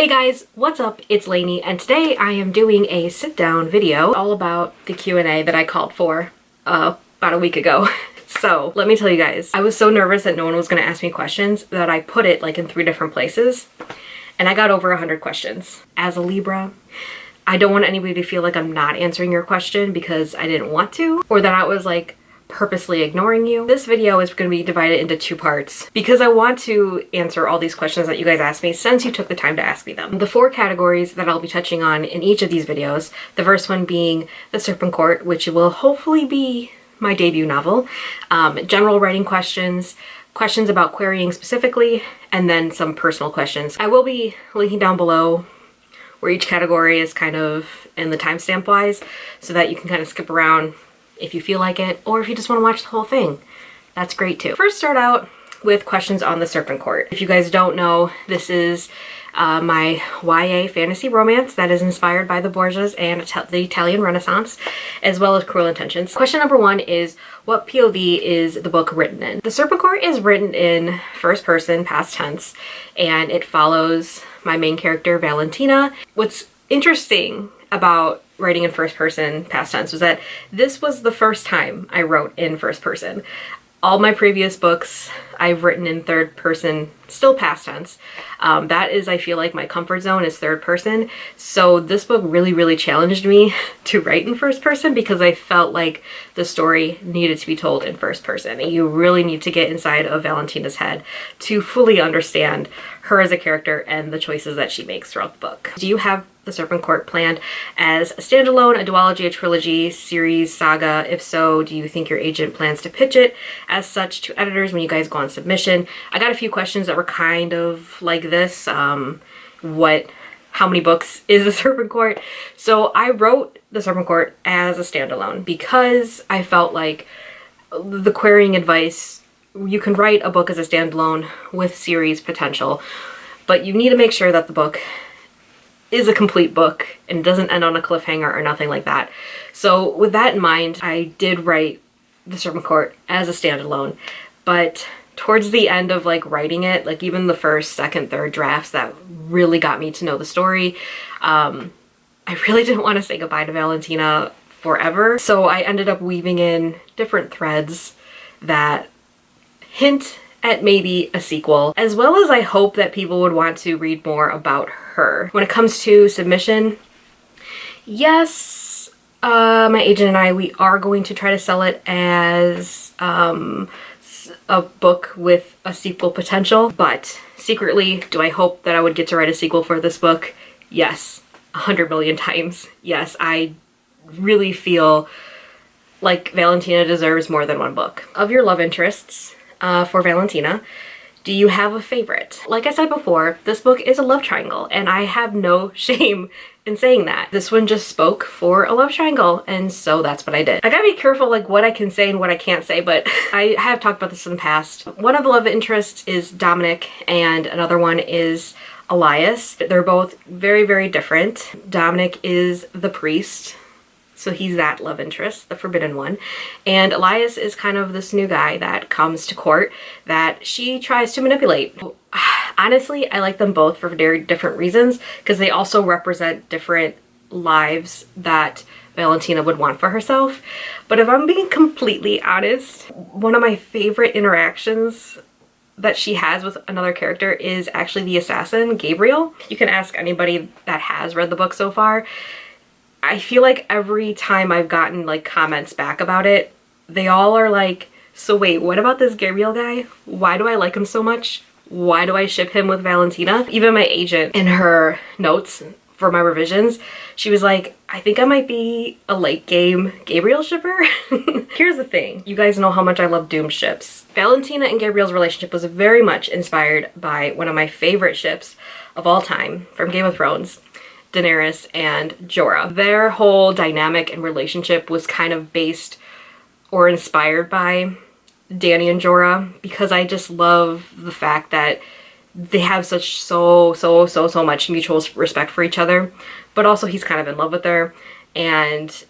Hey guys, what's up? It's Lainey, and today I am doing a sit-down video all about the Q&A that I called for about a week ago. So let me tell you guys, I was so nervous that no one was going to ask me questions that I put it like in 3 different places, and I got over 100 questions. As a Libra, I don't want anybody to feel like I'm not answering your question because I didn't want to, or that I was like purposely ignoring you. This video is going to be divided into 2 parts because I want to answer all these questions that you guys asked me since you took the time to ask me them. The 4 categories that I'll be touching on in each of these videos, the first one being the Serpent Court, which will hopefully be my debut novel, general writing questions, questions about querying specifically, and then some personal questions. I will be linking down below where each category is kind of in the timestamp wise so that you can kind of skip around if you feel like it, or if you just want to watch the whole thing. That's great too. First, start out with questions on the Serpent Court. If you guys don't know, this is my YA fantasy romance that is inspired by the Borgias and the Italian Renaissance, as well as Cruel Intentions. Question number 1 is, what POV is the book written in? The Serpent Court is written in first person, past tense, and it follows my main character, Valentina. What's interesting about writing in first person past tense was that this was the first time I wrote in first person. All my previous books I've written in third person, still past tense. That is, I feel like, my comfort zone is third person. So this book really challenged me to write in first person because I felt like the story needed to be told in first person. And you really need to get inside of Valentina's head to fully understand her as a character and the choices that she makes throughout the book. Do you have the Serpent Court planned as a standalone, a duology, a trilogy, series, saga? If so, do you think your agent plans to pitch it as such to editors when you guys go on submission? I got a few questions that were kind of like this. How many books is the Serpent Court? So I wrote the Serpent Court as a standalone because I felt like the querying advice, you can write a book as a standalone with series potential, but you need to make sure that the book is a complete book and doesn't end on a cliffhanger or nothing like that. So with that in mind, I did write the Serpent Court as a standalone, but towards the end of like writing it, like even the first, second, third drafts that really got me to know the story, I really didn't want to say goodbye to Valentina forever. So I ended up weaving in different threads that hint at maybe a sequel, as well as I hope that people would want to read more about her. When it comes to submission, yes, my agent and I, we are going to try to sell it as a book with a sequel potential, but secretly, do I hope that I would get to write a sequel for this book? Yes, 100 million times. Yes, I really feel like Valentina deserves more than one book. Of your love interests, for Valentina, do you have a favorite? Like I said before, this book is a love triangle, and I have no shame in saying that. This one just spoke for a love triangle, and so that's what I did. I gotta be careful like what I can say and what I can't say, but I have talked about this in the past. One of the love interests is Dominic, and another one is Elias. They're both very different. Dominic is the priest, so he's that love interest, the forbidden one. And Elias is kind of this new guy that comes to court that she tries to manipulate. Honestly, I like them both for very different reasons because they also represent different lives that Valentina would want for herself. But if I'm being completely honest, one of my favorite interactions that she has with another character is actually the assassin, Gabriel. You can ask anybody that has read the book so far. I feel like every time I've gotten like comments back about it, they all are like, so wait, what about this Gabriel guy? Why do I like him so much? Why do I ship him with Valentina? Even my agent, in her notes for my revisions, she was like, I think I might be a late game Gabriel shipper. Here's the thing. You guys know how much I love doomed ships. Valentina and Gabriel's relationship was very much inspired by one of my favorite ships of all time from Game of Thrones, Daenerys and Jorah. Their whole dynamic and relationship was kind of based or inspired by Dany and Jorah because I just love the fact that they have such so much mutual respect for each other, but also he's kind of in love with her, and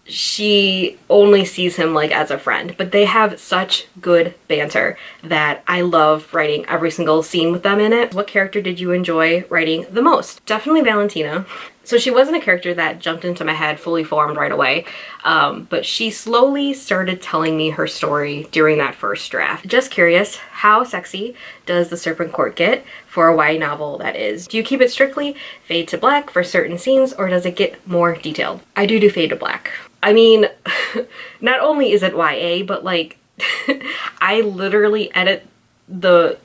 she only sees him like as a friend, but they have such good banter that I love writing every single scene with them in it. What character did you enjoy writing the most? Definitely Valentina. So she wasn't a character that jumped into my head fully formed right away, but she slowly started telling me her story during that first draft. Just curious, how sexy does the Serpent Court get for a YA novel that is? Do you keep it strictly fade to black for certain scenes, or does it get more detailed? I do fade to black. I mean, not only is it YA, but like, I literally edit the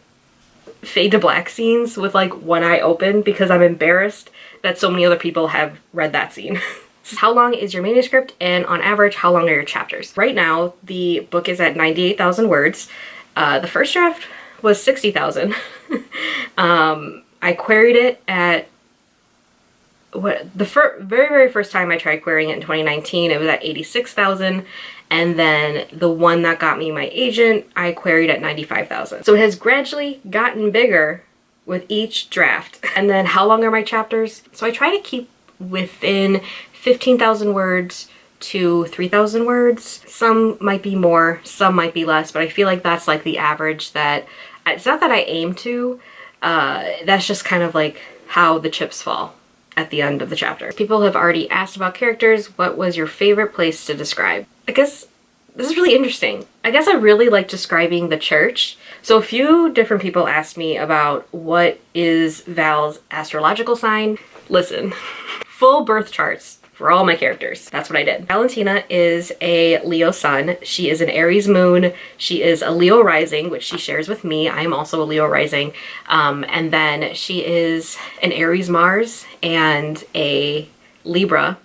fade to black scenes with like one eye open because I'm embarrassed that so many other people have read that scene. How long is your manuscript, and on average, how long are your chapters? Right now, the book is at 98,000 words. The first draft was 60,000. I queried it at very first time I tried querying it in 2019, it was at 86,000. And then the one that got me my agent, I queried at 95,000. So it has gradually gotten bigger with each draft. And then how long are my chapters? So I try to keep within 15,000 words to 3,000 words. Some might be more, some might be less, but I feel like that's like the average that, it's not that I aim to, that's just kind of like how the chips fall at the end of the chapter. People have already asked about characters. What was your favorite place to describe? I guess this is really interesting. I guess I really like describing the church. So a few different people asked me about what is Val's astrological sign. Listen, full birth charts for all my characters. That's what I did. Valentina is a Leo sun. She is an Aries moon. She is a Leo rising, which she shares with me. I am also a Leo rising. And then she is an Aries Mars and a Libra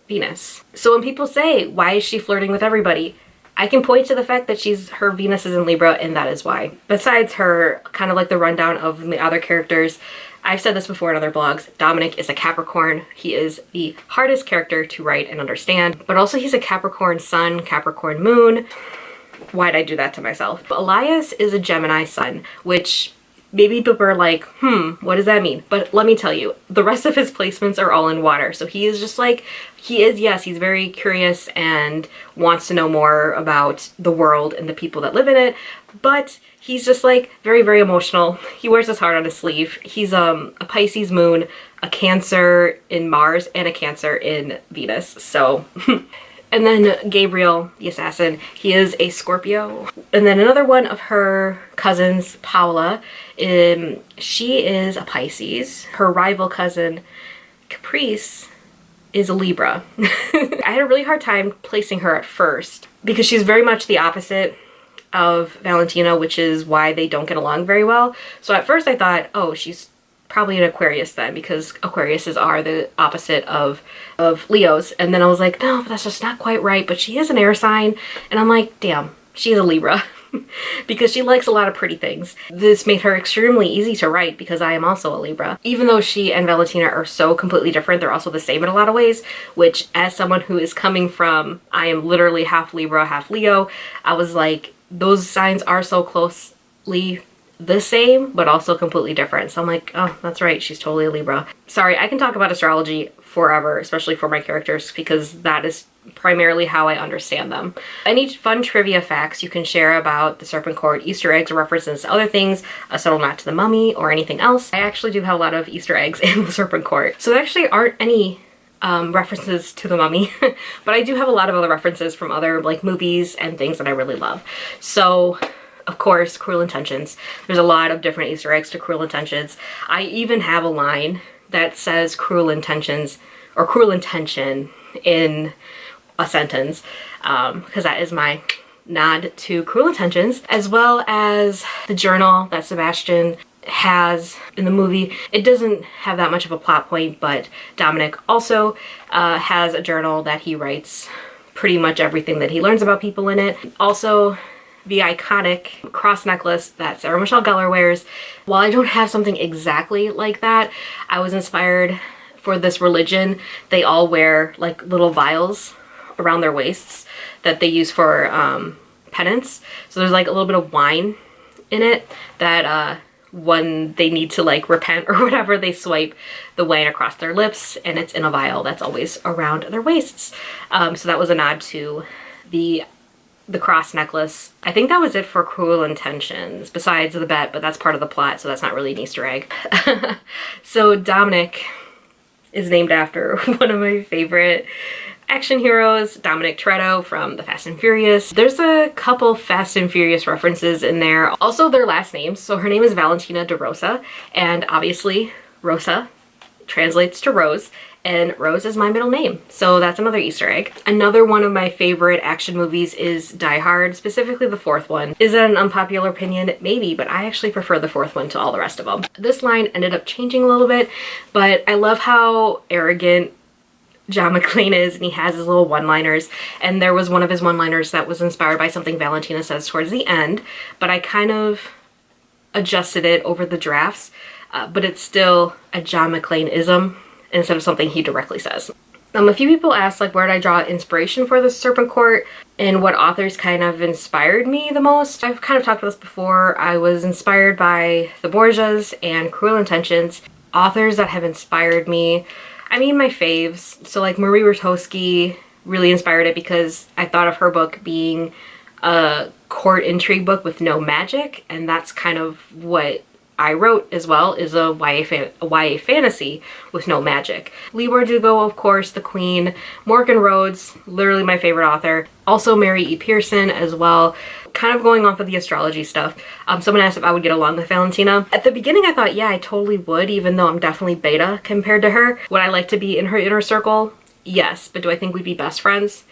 Venus. So when people say, why is she flirting with everybody? I can point to the fact that her Venus is in Libra, and that is why. Besides her, kind of like the rundown of the other characters, I've said this before in other vlogs, Dominic is a Capricorn. He is the hardest character to write and understand, but also he's a Capricorn sun, Capricorn moon. Why'd I do that to myself? But Elias is a Gemini sun, which maybe people are like, what does that mean? But let me tell you, the rest of his placements are all in water. So he is just like, yes, he's very curious and wants to know more about the world and the people that live in it. But he's just like very emotional. He wears his heart on his sleeve. He's a Pisces moon, a Cancer in Mars, and a Cancer in Venus. So, and then Gabriel, the assassin, he is a Scorpio. And then another one of her cousins, Paula, she is a Pisces. Her rival cousin, Caprice, is a Libra. I had a really hard time placing her at first because she's very much the opposite of Valentina, which is why they don't get along very well. So at first I thought, oh, she's probably an Aquarius then, because Aquariuses are the opposite of Leos. And then I was like, no, but that's just not quite right. But she is an air sign. And I'm like, damn, she is a Libra. Because she likes a lot of pretty things. This made her extremely easy to write because I am also a Libra. Even though she and Valentina are so completely different, they're also the same in a lot of ways, which as someone who is coming from, I am literally half Libra, half Leo, I was like, those signs are so closely the same, but also completely different. So I'm like, oh, that's right, she's totally a Libra. Sorry, I can talk about astrology forever, especially for my characters, because that is primarily how I understand them. Any fun trivia facts you can share about the Serpent Court, Easter eggs or references to other things, a subtle nod to the mummy or anything else? I actually do have a lot of Easter eggs in the Serpent Court. So there actually aren't any references to the mummy, but I do have a lot of other references from other like movies and things that I really love. So of course, Cruel Intentions. There's a lot of different Easter eggs to Cruel Intentions. I even have a line that says Cruel Intentions or Cruel Intention in a sentence, because that is my nod to Cruel Intentions, as well as the journal that Sebastian has in the movie. It doesn't have that much of a plot point, but Dominic also has a journal that he writes pretty much everything that he learns about people in it. Also, the iconic cross necklace that Sarah Michelle Gellar wears. While I don't have something exactly like that, I was inspired for this religion. They all wear like little vials around their waists that they use for penance. So there's like a little bit of wine in it that when they need to like repent or whatever, they swipe the wine across their lips, and it's in a vial that's always around their waists. So that was a nod to the cross necklace. I think that was it for Cruel Intentions, besides the bet, but that's part of the plot, so that's not really an Easter egg. So Dominic is named after one of my favorite action heroes, Dominic Toretto from the Fast and Furious. There's a couple Fast and Furious references in there. Also their last names. So her name is Valentina de Rosa, and obviously Rosa translates to Rose, and Rose is my middle name. So that's another Easter egg. Another one of my favorite action movies is Die Hard, specifically the fourth one. Is that an unpopular opinion? Maybe, but I actually prefer the fourth one to all the rest of them. This line ended up changing a little bit, but I love how arrogant John McClane is, and he has his little one-liners, and there was one of his one-liners that was inspired by something Valentina says towards the end, but I kind of adjusted it over the drafts, but it's still a John McClane-ism instead of something he directly says. A few people asked like where did I draw inspiration for the Serpent Court and what authors kind of inspired me the most. I've kind of talked about this before. I was inspired by the Borgias and Cruel Intentions. Authors that have inspired me, I mean my faves, so like Marie Rotowski really inspired it because I thought of her book being a court intrigue book with no magic, and that's kind of what I wrote as well, is a YA fantasy with no magic. Leigh Bardugo, of course, the Queen. Morgan Rhodes, literally my favorite author. Also Mary E. Pearson as well. Kind of going off of the astrology stuff. Someone asked if I would get along with Valentina. At the beginning I thought, yeah, I totally would, even though I'm definitely beta compared to her. Would I like to be in her inner circle? Yes, but do I think we'd be best friends?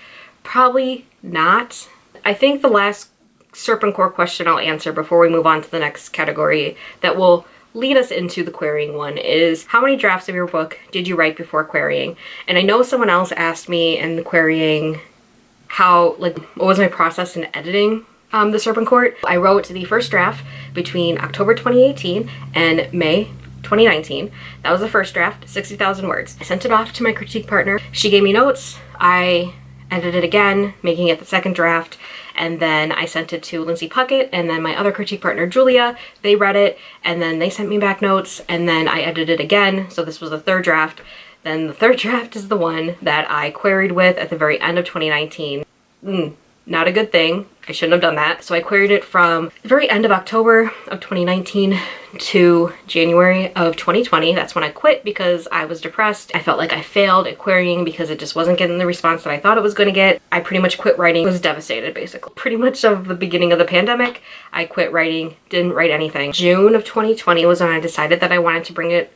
Probably not. I think the last Serpent Court question I'll answer before we move on to the next category that will lead us into the querying one is, how many drafts of your book did you write before querying? And I know someone else asked me in the querying how, like, what was my process in editing the Serpent Court. I wrote the first draft between October 2018 and May 2019. That was the first draft, 60,000 words. I sent it off to my critique partner. She gave me notes. I edited it again, making it the second draft, and then I sent it to Lindsay Puckett and then my other critique partner Julia. They read it and then they sent me back notes, and then I edited it again. So this was the third draft. Then the third draft is the one that I queried with at the very end of 2019. Not a good thing. I shouldn't have done that. So I queried it from the very end of October of 2019 to January of 2020. That's when I quit because I was depressed. I felt like I failed at querying because it just wasn't getting the response that I thought it was going to get. I pretty much quit writing, was devastated basically. Pretty much of the beginning of the pandemic, I quit writing, didn't write anything. June of 2020 was when I decided that I wanted to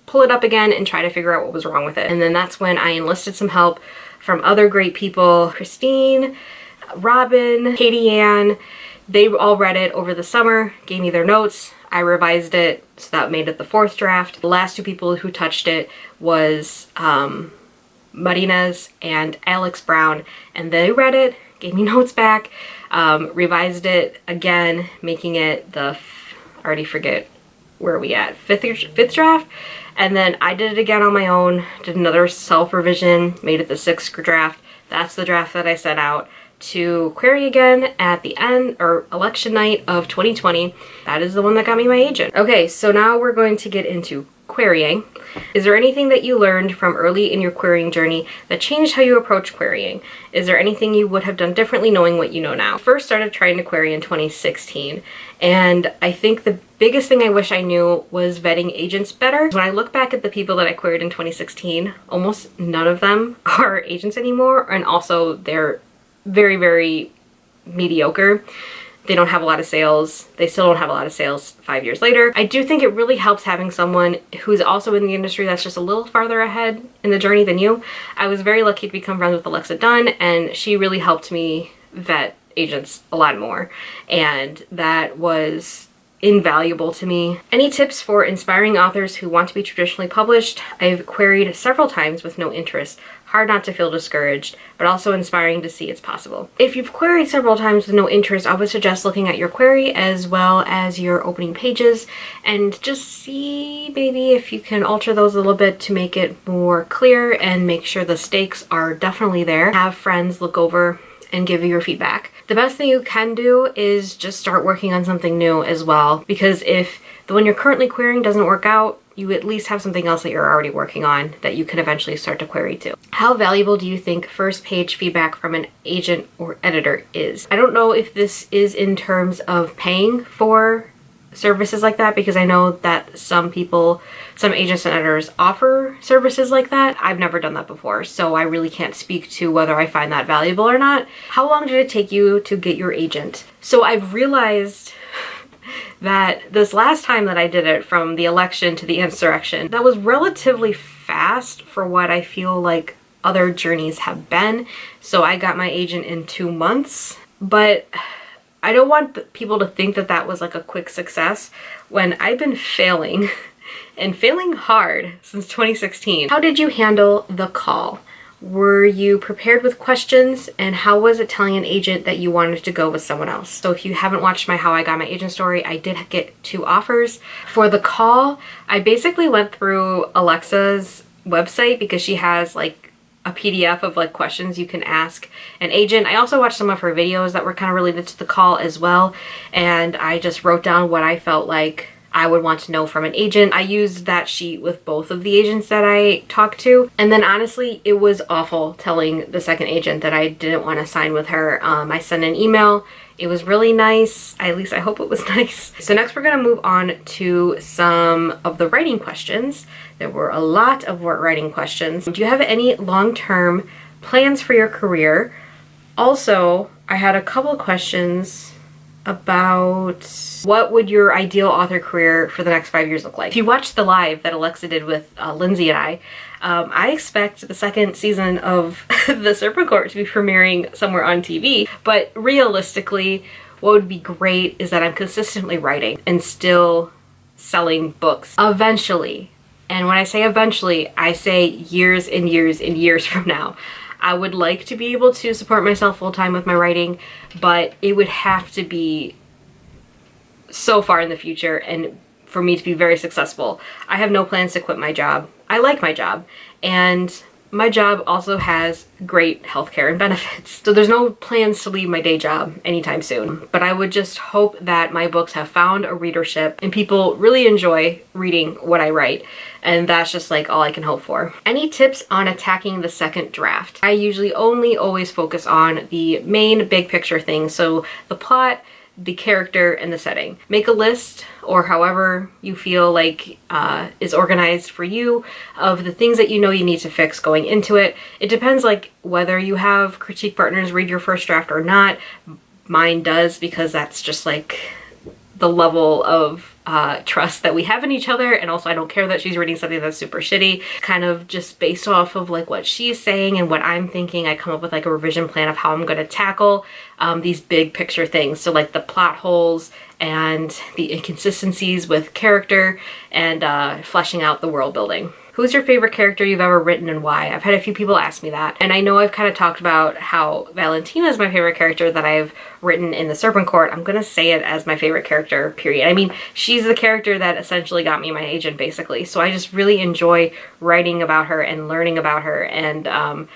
pull it up again and try to figure out what was wrong with it. And then that's when I enlisted some help from other great people, Christine, Robin, Katie Ann. They all read it over the summer, gave me their notes. I revised it, so that made it the fourth draft. The last two people who touched it was Martinez and Alex Brown, and they read it, gave me notes back, revised it again, making it the, I already forget where are we at, fifth draft. And then I did it again on my own, did another self-revision, made it the sixth draft. That's the draft that I sent out to query again at the end, or election night of 2020. That is the one that got me my agent. Okay, so now we're going to get into querying. Is there anything that you learned from early in your querying journey that changed how you approach querying? Is there anything you would have done differently knowing what you know now? First started trying to query in 2016, and I think the biggest thing I wish I knew was vetting agents better. When I look back at the people that I queried in 2016, almost none of them are agents anymore, and also they're very, very mediocre. They don't have a lot of sales. They still don't have a lot of sales 5 years later. I do think it really helps having someone who's also in the industry that's just a little farther ahead in the journey than you. I was very lucky to become friends with Alexa Dunn, and she really helped me vet agents a lot more, and that was invaluable to me. Any tips for inspiring authors who want to be traditionally published? I've queried several times with no interest. Hard not to feel discouraged, but also inspiring to see it's possible. If you've queried several times with no interest, I would suggest looking at your query as well as your opening pages and just see maybe if you can alter those a little bit to make it more clear and make sure the stakes are definitely there. Have friends look over and give you your feedback. The best thing you can do is just start working on something new as well, because if the one you're currently querying doesn't work out, you at least have something else that you're already working on that you can eventually start to query to. How valuable do you think first page feedback from an agent or editor is? I don't know if this is in terms of paying for services like that, because I know that some agents and editors offer services like that. I've never done that before, so I really can't speak to whether I find that valuable or not. How long did it take you to get your agent? So I've realized that this last time that I did it, from the election to the insurrection, that was relatively fast for what I feel like other journeys have been. So I got my agent in 2 months, but I don't want people to think that that was like a quick success when I've been failing and failing hard since 2016. How did you handle the call? Were you prepared with questions, and how was it telling an agent that you wanted to go with someone else? So if you haven't watched my How I Got My Agent story, I did get 2 offers. For the call, I basically went through Alexa's website because she has like a PDF of like questions you can ask an agent. I also watched some of her videos that were kind of related to the call as well, and I just wrote down what I felt like I would want to know from an agent. I used that sheet with both of the agents that I talked to, and then honestly it was awful telling the second agent that I didn't want to sign with her. I sent an email. It was really nice. At least I hope it was nice. So next we're going to move on to some of the writing questions. There were a lot of writing questions. Do you have any long-term plans for your career? Also, I had a couple of questions about what would your ideal author career for the next 5 years look like. If you watched the live that Alexa did with Lindsay and I expect the second season of the Serpent Court to be premiering somewhere on TV, but realistically, what would be great is that I'm consistently writing and still selling books eventually. And when I say eventually, I say years and years and years from now. I would like to be able to support myself full-time with my writing, but it would have to be so far in the future and for me to be very successful. I have no plans to quit my job. I like my job, and my job also has great healthcare and benefits. So there's no plans to leave my day job anytime soon. But I would just hope that my books have found a readership and people really enjoy reading what I write. And that's just like all I can hope for. Any tips on attacking the second draft? I usually always focus on the main big picture things. So the plot, the character, and the setting. Make a list, or however you feel like is organized for you, of the things that you know you need to fix going into it. It depends like whether you have critique partners read your first draft or not. Mine does, because that's just like the level of trust that we have in each other, and also I don't care that she's reading something that's super shitty. Kind of just based off of like what she's saying and what I'm thinking, I come up with like a revision plan of how I'm going to tackle these big picture things. So like the plot holes and the inconsistencies with character and fleshing out the world building. Who's your favorite character you've ever written and why? I've had a few people ask me that. And I know I've kind of talked about how Valentina is my favorite character that I've written in the Serpent Court. I'm going to say it as my favorite character, period. I mean, she's the character that essentially got me my agent, basically. So I just really enjoy writing about her and learning about her and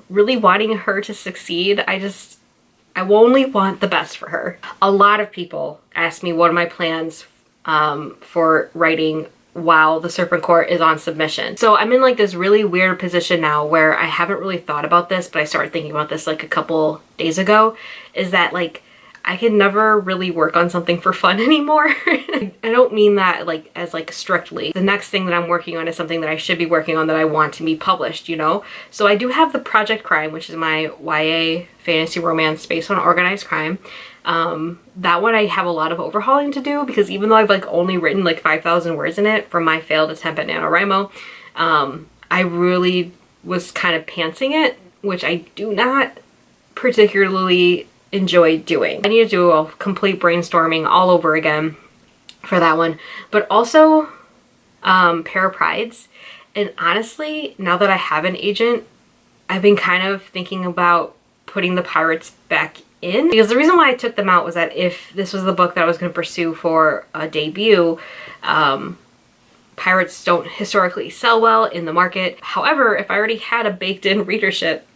really wanting her to succeed. I only want the best for her. A lot of people ask me what are my plans for writing while the Serpent Court is on submission. So I'm in like this really weird position now where I haven't really thought about this, but I started thinking about this like a couple days ago, is that like I can never really work on something for fun anymore. I don't mean that like as like strictly. The next thing that I'm working on is something that I should be working on that I want to be published, you know? So I do have the Project Crime, which is my YA fantasy romance based on organized crime. That one I have a lot of overhauling to do, because even though I've like only written like 5,000 words in it from my failed attempt at NaNoWriMo, I really was kind of pantsing it, which I do not particularly enjoy doing. I need to do a complete brainstorming all over again for that one, but also Paraprides. And honestly, now that I have an agent, I've been kind of thinking about putting the pirates back in, because the reason why I took them out was that if this was the book that I was going to pursue for a debut, pirates don't historically sell well in the market. However, if I already had a baked in readership,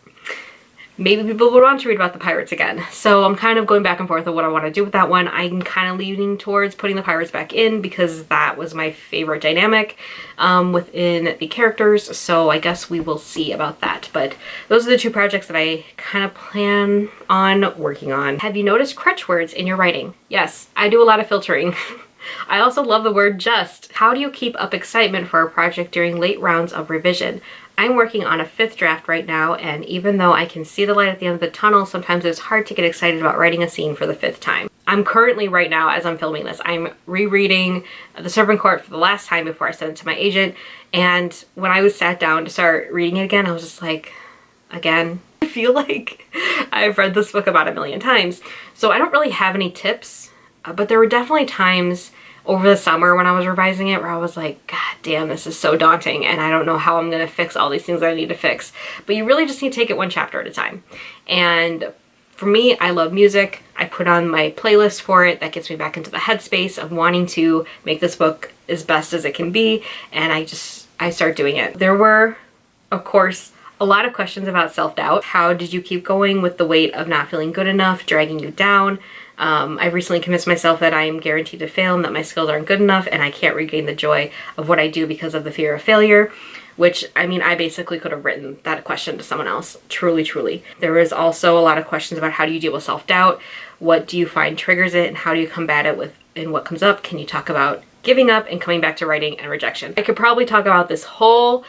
maybe people would want to read about the pirates again. So I'm kind of going back and forth of what I want to do with that one. I'm kind of leaning towards putting the pirates back in because that was my favorite dynamic within the characters. So I guess we will see about that. But those are the two projects that I kind of plan on working on. Have you noticed crutch words in your writing? Yes, I do a lot of filtering. I also love the word just. How do you keep up excitement for a project during late rounds of revision? I'm working on a 5th draft right now, and even though I can see the light at the end of the tunnel, sometimes it's hard to get excited about writing a scene for the 5th time. I'm currently, right now, as I'm filming this, I'm rereading The Serpent Court for the last time before I sent it to my agent, and when I was sat down to start reading it again, I was just like, again? I feel like I've read this book about 1,000,000 times, so I don't really have any tips, but there were definitely times over the summer when I was revising it where I was like, God damn, this is so daunting and I don't know how I'm gonna fix all these things that I need to fix. But you really just need to take it one chapter at a time. And for me, I love music. I put on my playlist for it. That gets me back into the headspace of wanting to make this book as best as it can be. And I start doing it. There were, of course, a lot of questions about self-doubt. How did you keep going with the weight of not feeling good enough, dragging you down? I've recently convinced myself that I am guaranteed to fail and that my skills aren't good enough and I can't regain the joy of what I do because of the fear of failure, which, I mean, I basically could have written that question to someone else. Truly, truly. There was also a lot of questions about how do you deal with self-doubt? What do you find triggers it and how do you combat it and what comes up? Can you talk about giving up and coming back to writing and rejection? I could probably talk about this whole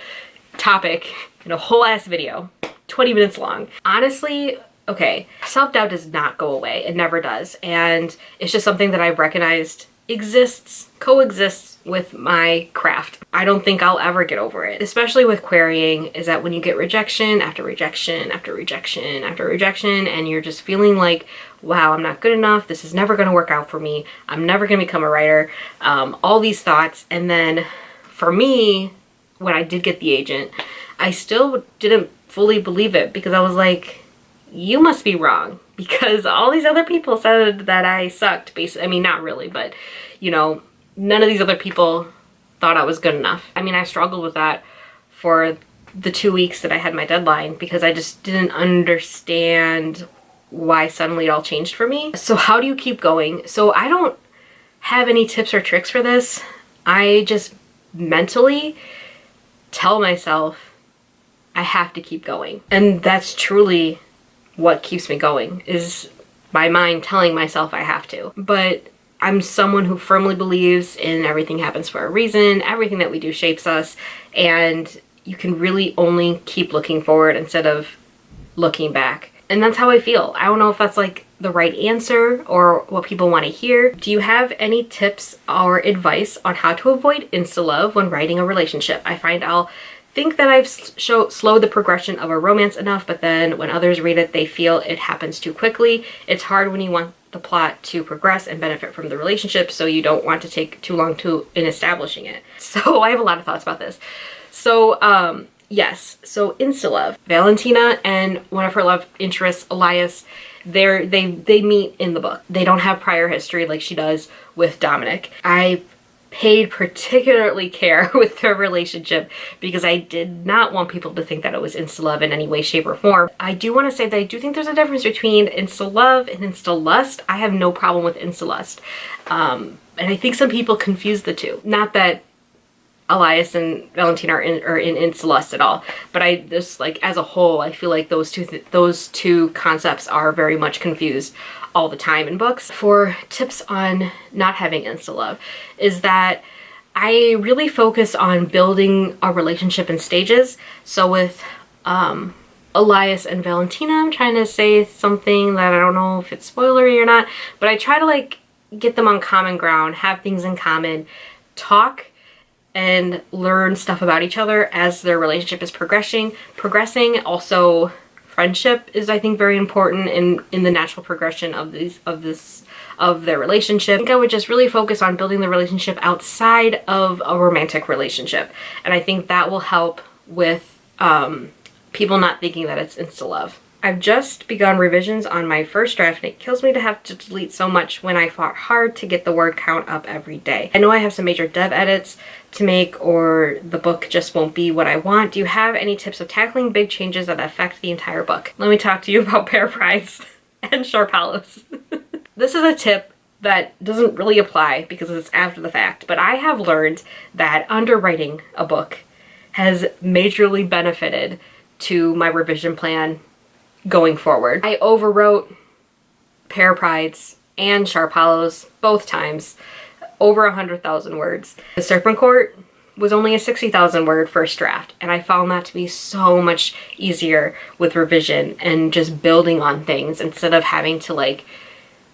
topic in a whole ass video, 20 minutes long. Honestly, okay, self-doubt does not go away. It never does. And it's just something that I've recognized coexists with my craft. I don't think I'll ever get over it, especially with querying, is that when you get rejection after rejection after rejection after rejection and you're just feeling like, wow, I'm not good enough. This is never going to work out for me. I'm never going to become a writer. All these thoughts. And then for me, when I did get the agent, I still didn't fully believe it because I was like, you must be wrong because all these other people said that I sucked. Basically, I mean, not really, but you know, none of these other people thought I was good enough. I mean, I struggled with that for the 2 weeks that I had my deadline because I just didn't understand why suddenly it all changed for me. So how do you keep going? So I don't have any tips or tricks for this. I just mentally tell myself I have to keep going. And that's truly what keeps me going, is my mind telling myself I have to. But I'm someone who firmly believes in everything happens for a reason, everything that we do shapes us, and you can really only keep looking forward instead of looking back. And that's how I feel. I don't know if that's like the right answer or what people want to hear. Do you have any tips or advice on how to avoid insta-love when writing a relationship? I find I'll think that I've slowed the progression of a romance enough, but then when others read it, they feel it happens too quickly. It's hard when you want the plot to progress and benefit from the relationship, so you don't want to take too long in establishing it. So I have a lot of thoughts about this. So yes, so insta-love. Valentina and one of her love interests, Elias, they meet in the book. They don't have prior history like she does with Dominic. I paid particularly care with their relationship because I did not want people to think that it was insta-love in any way, shape, or form. I do want to say that I do think there's a difference between insta-love and insta-lust. I have no problem with insta-lust. And I think some people confuse the two. Not that Elias and Valentina are in insta-lust at all, but I just, like, as a whole, I feel like those two concepts are very much confused all the time in books. For tips on not having insta-love is that I really focus on building a relationship in stages. So with Elias and Valentina, I'm trying to say something that I don't know if it's spoilery or not, but I try to like get them on common ground, have things in common, talk and learn stuff about each other as their relationship is progressing. Also, friendship is, I think, very important in the natural progression of their relationship. I think I would just really focus on building the relationship outside of a romantic relationship, and I think that will help with people not thinking that it's insta-love. I've just begun revisions on my first draft and it kills me to have to delete so much when I fought hard to get the word count up every day. I know I have some major dev edits to make or the book just won't be what I want. Do you have any tips of tackling big changes that affect the entire book? Let me talk to you about pair prides and sharp hollows. This is a tip that doesn't really apply because it's after the fact, but I have learned that underwriting a book has majorly benefited to my revision plan going forward. I overwrote pair prides and sharp hollows both times, over 100,000 words. The Serpent Court was only a 60,000 word first draft, and I found that to be so much easier with revision and just building on things instead of having to like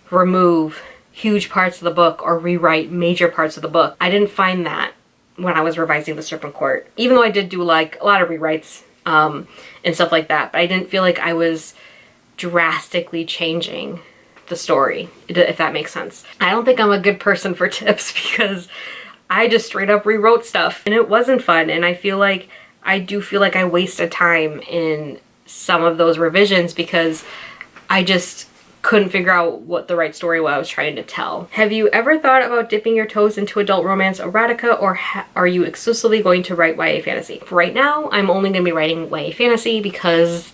remove huge parts of the book or rewrite major parts of the book. I didn't find that when I was revising the Serpent Court, even though I did do like a lot of rewrites and stuff like that, but I didn't feel like I was drastically changing the story, if that makes sense. I don't think I'm a good person for tips because I just straight up rewrote stuff and it wasn't fun, and I do feel like I wasted time in some of those revisions because I just couldn't figure out what the right story was I was trying to tell. Have you ever thought about dipping your toes into adult romance erotica, or are you exclusively going to write YA fantasy? For right now, I'm only going to be writing YA fantasy because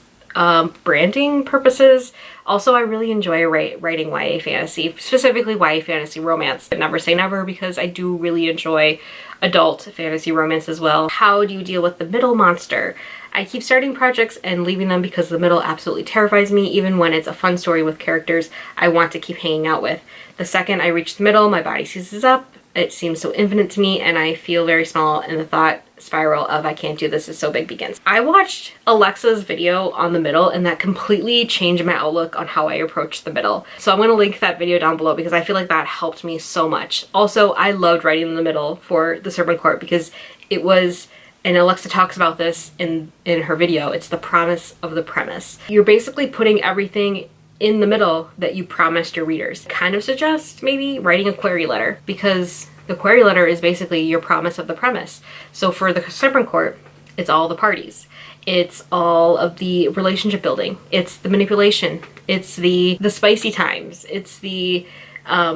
branding purposes. Also, I really enjoy writing YA fantasy, specifically YA fantasy romance. But never say never because I do really enjoy adult fantasy romance as well. How do you deal with the middle monster? I keep starting projects and leaving them because the middle absolutely terrifies me, even when it's a fun story with characters I want to keep hanging out with. The second I reach the middle, my body seizes up. It seems so infinite to me and I feel very small, and the thought spiral of I can't do this is so big begins. I watched Alexa's video on the middle and that completely changed my outlook on how I approach the middle. So I'm going to link that video down below because I feel like that helped me so much. Also, I loved writing in the middle for the Serpent Court because it was, and Alexa talks about this in her video, it's the promise of the premise. You're basically putting everything in the middle that you promised your readers. Kind of suggest maybe writing a query letter because the query letter is basically your promise of the premise. So for the Serpent Court, it's all the parties. It's all of the relationship building. It's the manipulation. It's the spicy times. It's the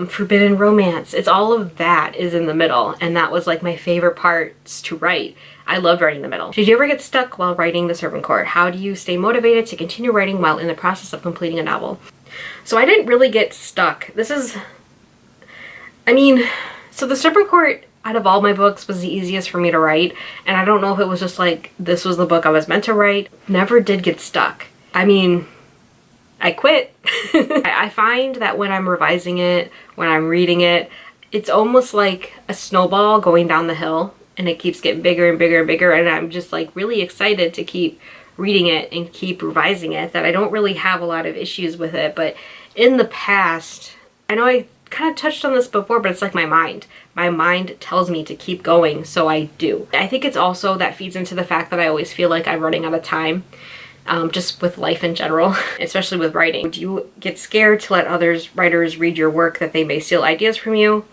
forbidden romance. It's all of that is in the middle, and that was like my favorite parts to write. I loved writing the middle. Did you ever get stuck while writing the Serpent Court? How do you stay motivated to continue writing while in the process of completing a novel? So I didn't really get stuck. So the Serpent Court out of all my books was the easiest for me to write, and I don't know if it was just like this was the book I was meant to write. Never did get stuck. I mean, I quit. I find that when I'm revising it, when I'm reading it, it's almost like a snowball going down the hill and it keeps getting bigger and bigger and bigger, and I'm just like really excited to keep reading it and keep revising it, that I don't really have a lot of issues with it. But in the past, I know I kind of touched on this before, but it's like my mind. My mind tells me to keep going, so I do. I think it's also that feeds into the fact that I always feel like I'm running out of time. Just with life in general, especially with writing. Do you get scared to let writers read your work that they may steal ideas from you?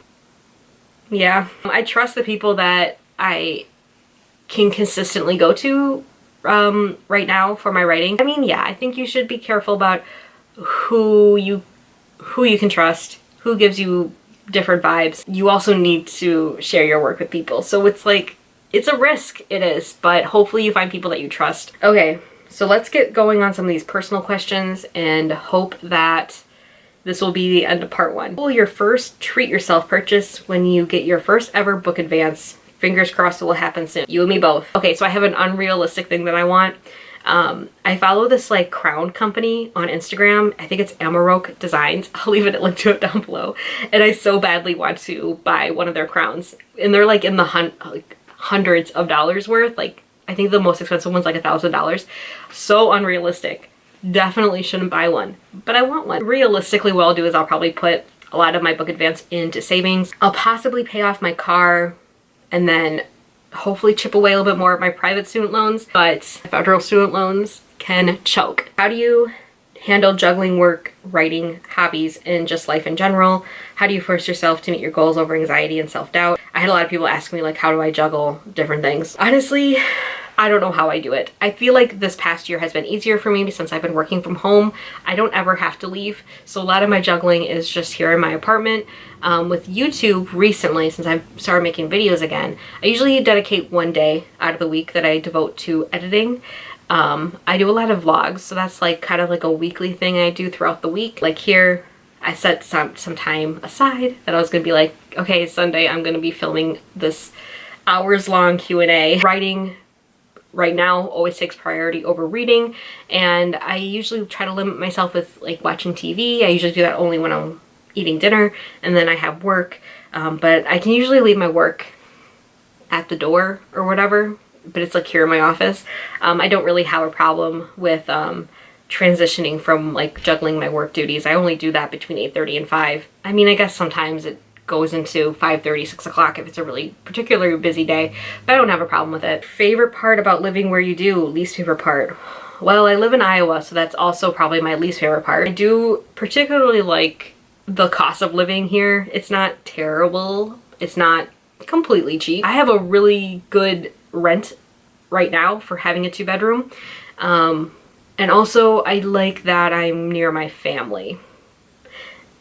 Yeah. I trust the people that I can consistently go to right now for my writing. I mean, yeah, I think you should be careful about who you can trust, who gives you different vibes. You also need to share your work with people. So it's like, it's a risk, it is, but hopefully you find people that you trust. Okay. So let's get going on some of these personal questions and hope that this will be the end of part one. Will your first treat yourself purchase when you get your first ever book advance? Fingers crossed it will happen soon. You and me both. Okay, so I have an unrealistic thing that I want. I follow this like crown company on Instagram. I think it's Amarok Designs. I'll leave a link to it down below. And I so badly want to buy one of their crowns. And they're like in the hundreds of dollars worth. Like, I think the most expensive one's like $1,000. So unrealistic. Definitely shouldn't buy one, but I want one. Realistically, what I'll do is I'll probably put a lot of my book advance into savings. I'll possibly pay off my car and then hopefully chip away a little bit more at my private student loans, but federal student loans can choke. How do you handle juggling work, writing, hobbies, and just life in general? How do you force yourself to meet your goals over anxiety and self-doubt? I had a lot of people ask me like, how do I juggle different things? Honestly, I don't know how I do it. I feel like this past year has been easier for me since I've been working from home. I don't ever have to leave. So a lot of my juggling is just here in my apartment. With YouTube recently, since I've started making videos again, I usually dedicate one day out of the week that I devote to editing. I do a lot of vlogs, so that's like kind of like a weekly thing I do throughout the week. Like here, I set some time aside that I was gonna be like, okay, Sunday I'm gonna be filming this hours-long Q&A. Writing right now always takes priority over reading, and I usually try to limit myself with like watching TV. I usually do that only when I'm eating dinner, and then I have work, but I can usually leave my work at the door or whatever, but it's like here in my office. I don't really have a problem with transitioning from like juggling my work duties. I only do that between 8:30 and 5. I mean, I guess sometimes it goes into 5:30, 6 o'clock if it's a really particularly busy day, but I don't have a problem with it. Favorite part about living where you do, least favorite part? Well, I live in Iowa, so that's also probably my least favorite part. I do particularly like the cost of living here. It's not terrible. It's not completely cheap. I have a really good rent right now for having a 2-bedroom. And also I like that I'm near my family.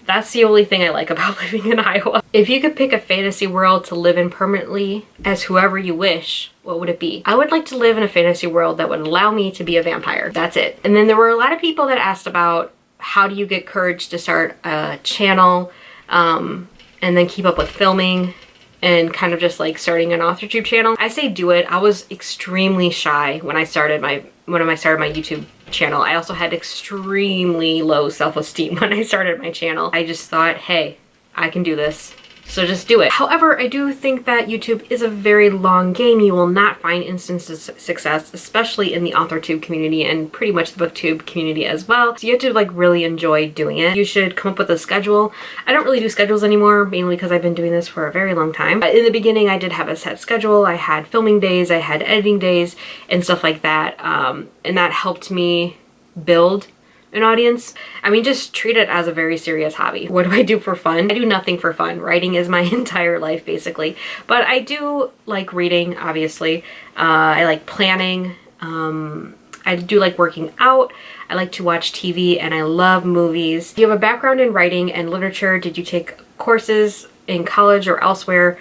That's the only thing I like about living in Iowa. If you could pick a fantasy world to live in permanently as whoever you wish, what would it be? I would like to live in a fantasy world that would allow me to be a vampire. That's it. And then there were a lot of people that asked about how do you get courage to start a channel and then keep up with filming and kind of just like starting an AuthorTube channel. I say do it. I was extremely shy when I started my YouTube channel. I also had extremely low self-esteem when I started my channel. I just thought, hey, I can do this. So just do it. However, I do think that YouTube is a very long game. You will not find instances of success, especially in the AuthorTube community and pretty much the BookTube community as well. So you have to like really enjoy doing it. You should come up with a schedule. I don't really do schedules anymore, mainly because I've been doing this for a very long time. In the beginning, I did have a set schedule. I had filming days, I had editing days and stuff like that. And that helped me build an audience. I mean, just treat it as a very serious hobby. What do I do for fun? I do nothing for fun. Writing is my entire life, basically. But I do like reading, obviously. I like planning. I do like working out. I like to watch TV, and I love movies. Do you have a background in writing and literature? Did you take courses in college or elsewhere?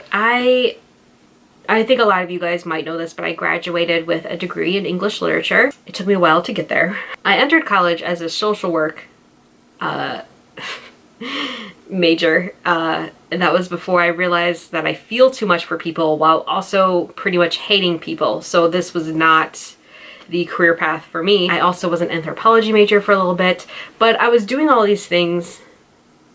I think a lot of you guys might know this, but I graduated with a degree in English literature. It took me a while to get there. I entered college as a social work major, and that was before I realized that I feel too much for people while also pretty much hating people. So this was not the career path for me. I also was an anthropology major for a little bit, but I was doing all these things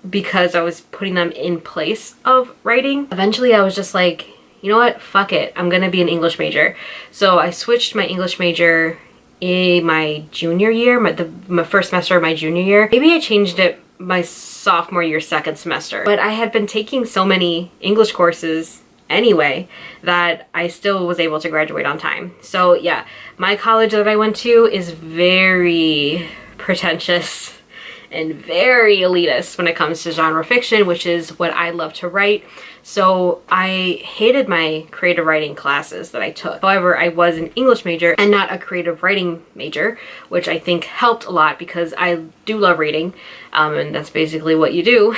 because I was putting them in place of writing. Eventually I was just like, you know what, fuck it, I'm gonna be an English major. So I switched my English major in my junior year, my first semester of my junior year. Maybe I changed it my sophomore year, second semester. But I had been taking so many English courses anyway that I still was able to graduate on time. So yeah, my college that I went to is very pretentious and very elitist when it comes to genre fiction, which is what I love to write. So I hated my creative writing classes that I took. However, I was an English major and not a creative writing major, which I think helped a lot because I do love reading, and that's basically what you do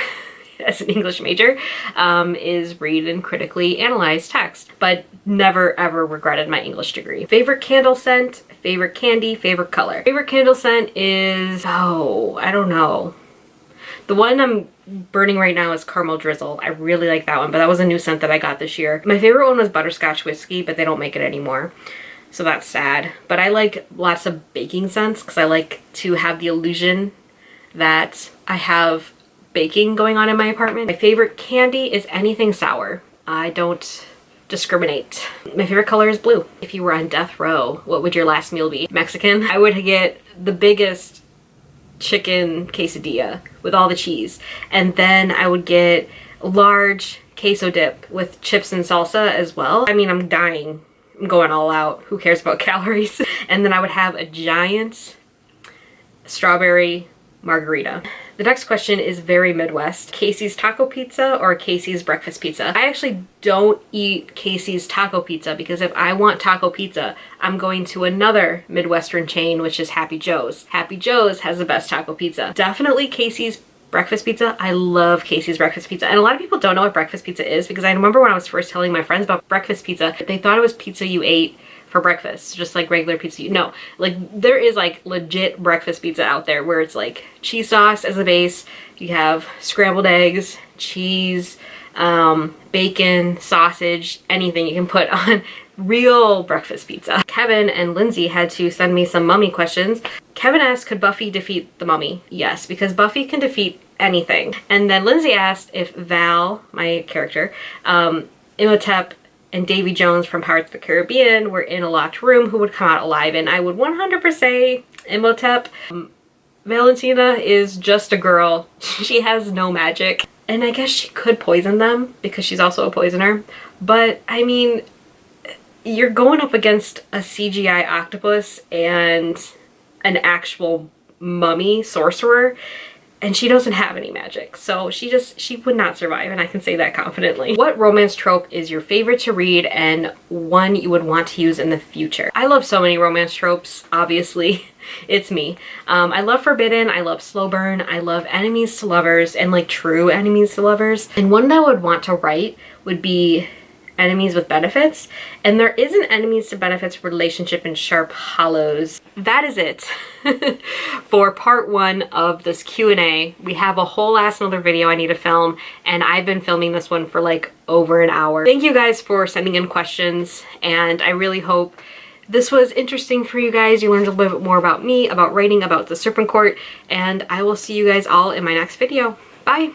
as an English major, is read and critically analyze text, but never ever regretted my English degree. Favorite candle scent, favorite candy, favorite color. Favorite candle scent is, oh, I don't know. The one I'm burning right now is Caramel Drizzle. I really like that one, but that was a new scent that I got this year. My favorite one was Butterscotch Whiskey, but they don't make it anymore, so that's sad. But I like lots of baking scents because I like to have the illusion that I have baking going on in my apartment. My favorite candy is anything sour. I don't discriminate. My favorite color is blue. If you were on death row, what would your last meal be? Mexican. I would get the biggest chicken quesadilla with all the cheese, and then I would get large queso dip with chips and salsa as well. I mean, I'm dying. I'm going all out. Who cares about calories? And then I would have a giant strawberry margarita. The next question is very Midwest. Casey's Taco Pizza or Casey's Breakfast Pizza? I actually don't eat Casey's Taco Pizza because if I want taco pizza, I'm going to another Midwestern chain, which is Happy Joe's. Happy Joe's has the best taco pizza. Definitely Casey's Breakfast Pizza. I love Casey's Breakfast Pizza. And a lot of people don't know what breakfast pizza is because I remember when I was first telling my friends about breakfast pizza, they thought it was pizza you ate for breakfast, just like regular pizza. No, like there is like legit breakfast pizza out there where it's like cheese sauce as a base, you have scrambled eggs, cheese, bacon, sausage, anything you can put on real breakfast pizza. Kevin and Lindsay had to send me some mummy questions. Kevin asked, could Buffy defeat the mummy? Yes, because Buffy can defeat anything. And then Lindsay asked if Val, my character, Imhotep, and Davy Jones from Pirates of the Caribbean were in a locked room, who would come out alive? And I would 100% say Imhotep. Valentina is just a girl. She has no magic. And I guess she could poison them because she's also a poisoner. But I mean, you're going up against a CGI octopus and an actual mummy sorcerer, and she doesn't have any magic, so she would not survive, and I can say that confidently. What romance trope is your favorite to read and one you would want to use in the future? I love so many romance tropes, obviously. It's me. I love forbidden, I love slow burn, I love enemies to lovers and like true enemies to lovers. And one that I would want to write would be enemies with benefits, and there is an enemies to benefits relationship in Sharp Hollows. That is it for part 1 of this Q&A. We have a whole ass another video I need to film, and I've been filming this one for like over an hour. Thank you guys for sending in questions, and I really hope this was interesting for you guys. You learned a little bit more about me, about writing, about the Serpent Court, and I will see you guys all in my next video. Bye!